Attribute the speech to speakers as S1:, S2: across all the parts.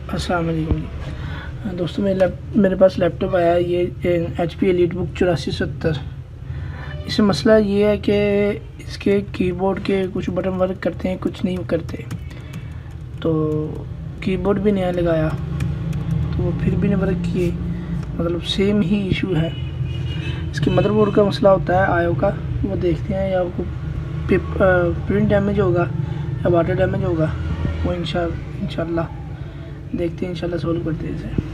S1: अस्सलाम वालेकुम जी। दोस्तों मेरे पास लैपटॉप आया है, ये HP elitebook 8470। इसमें मसला ये है कि इसके कीबोर्ड के कुछ बटन वर्क करते हैं, कुछ नहीं करते। तो कीबोर्ड भी नया लगाया तो वो फिर भी नहीं वर्क किए, मतलब सेम ही इशू है। इसके मदरबोर्ड का मसला होता है आयो का, वो देखते हैं या आपको प्रिंट डैमेज होगा या वाटर डैमेज होगा, वो इंशाल्लाह देखते हैं, इंशाल्लाह सोल्व करते हैं इसे।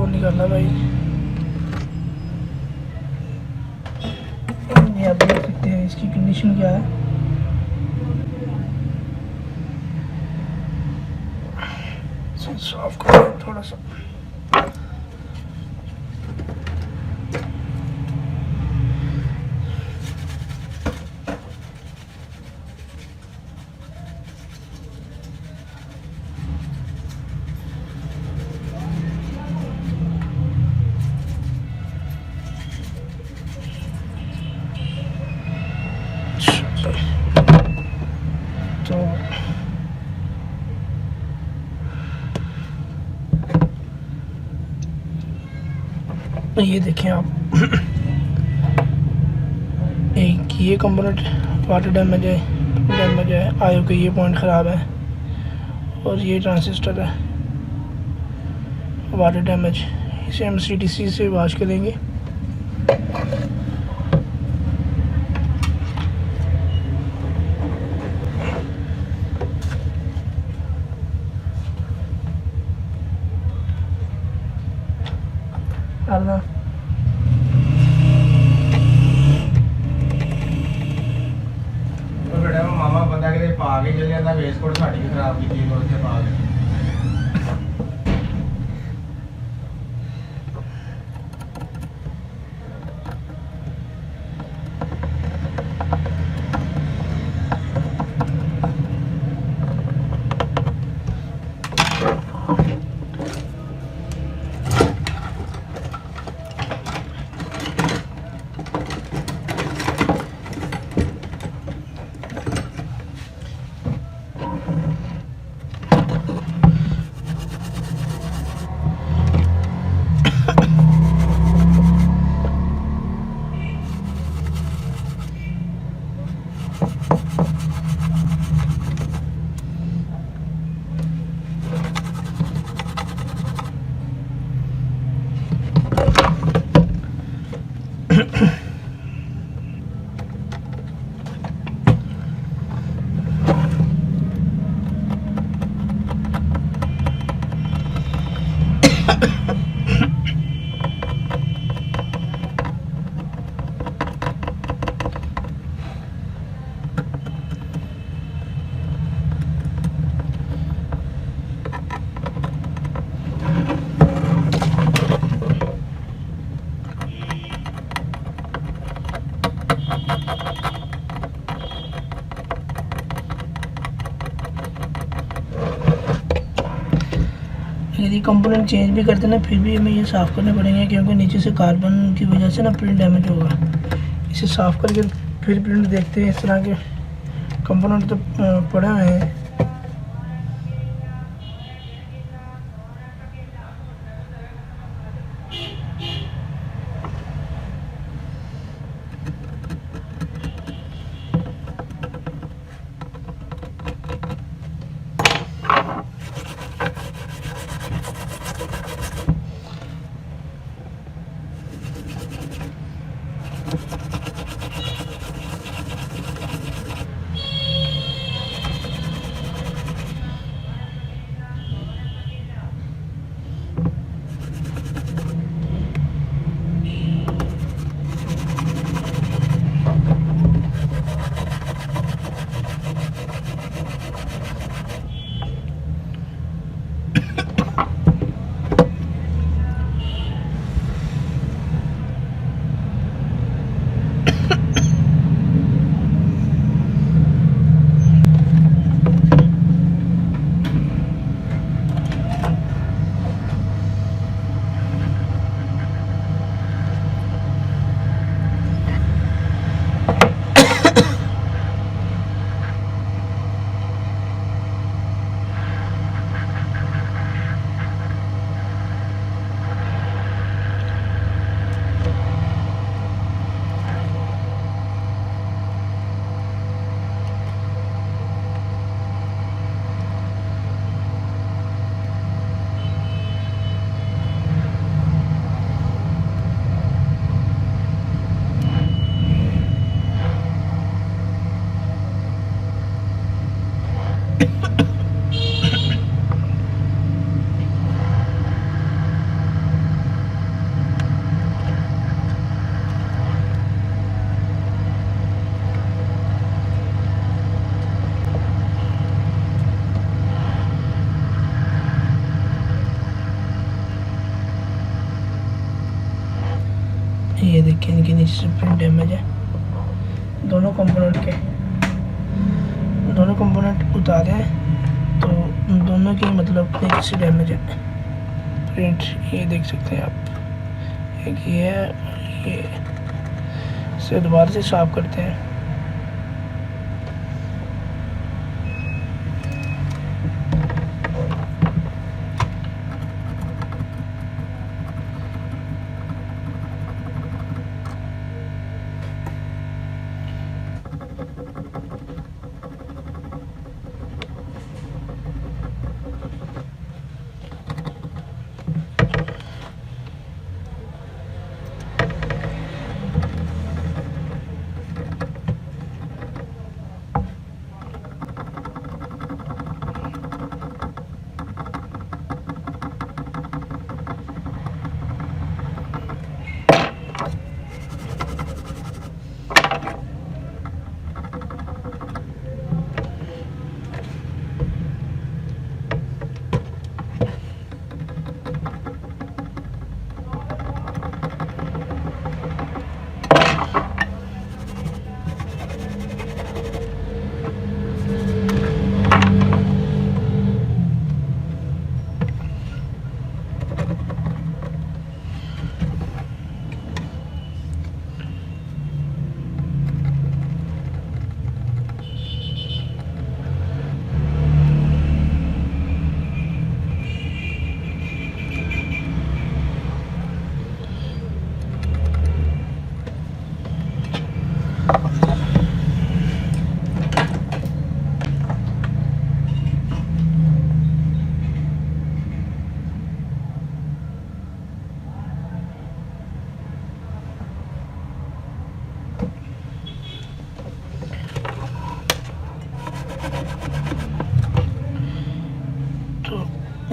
S1: वो निकाला भाई। ये आप देख सकते हैं इसकी कंडीशन क्या है। इसे साफ करो थोड़ा सा। तो ये देखें आप, एक ये कंपोनेंट वाटर डैमेज है, आयो का ये पॉइंट ख़राब है, और ये ट्रांजिस्टर है वाटर डैमेज। इसे हम CTC से वॉश करेंगे। अल्लाह
S2: मामा बंदा कि पा के चलिया था वेस्टकोट साड़ी भी खराब की थी उसे पा के।
S1: यदि कंपोनेंट चेंज भी करते ना फिर भी हमें ये साफ़ करने पड़ेंगे, क्योंकि नीचे से कार्बन की वजह से ना प्रिंट डैमेज होगा। इसे साफ़ करके फिर प्रिंट देखते हैं। इस तरह के कंपोनेंट तो पड़े हुए हैं। नीचे से प्रिंट डैमेज है। दोनों कंपोनेंट उतारे हैं तो दोनों की मतलब नीचे से डैमेज है प्रिंट। ये देख सकते हैं आप, एक ये है, ये इसे दोबारा से साफ करते हैं।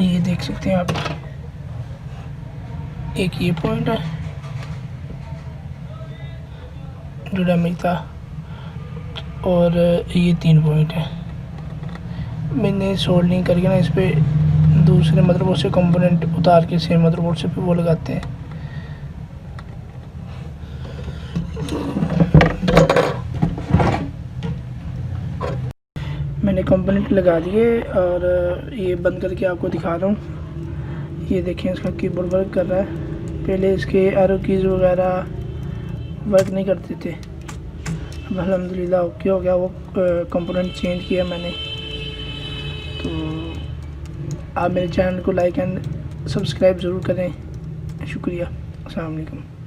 S1: ये देख सकते हैं आप, एक ये पॉइंट है जो डैमेज था और ये 3 पॉइंट है। मैंने सोल्डरिंग करके ना इस पे दूसरे मदरबोर्ड से कंपोनेंट उतार के सेम मदरबोर्ड से पे वो लगाते हैं। मैंने कंपोनेंट लगा दिए और ये बंद करके आपको दिखा रहा हूँ। ये देखें, इसका कीबोर्ड वर्क कर रहा है। पहले इसके एरो कीज़ वगैरह वर्क नहीं करते थे, अब अल्हम्दुलिल्लाह ओके हो गया। वो कंपोनेंट चेंज किया मैंने। तो आप मेरे चैनल को लाइक एंड सब्सक्राइब ज़रूर करें। शुक्रिया। अस्सलाम वालेकुम।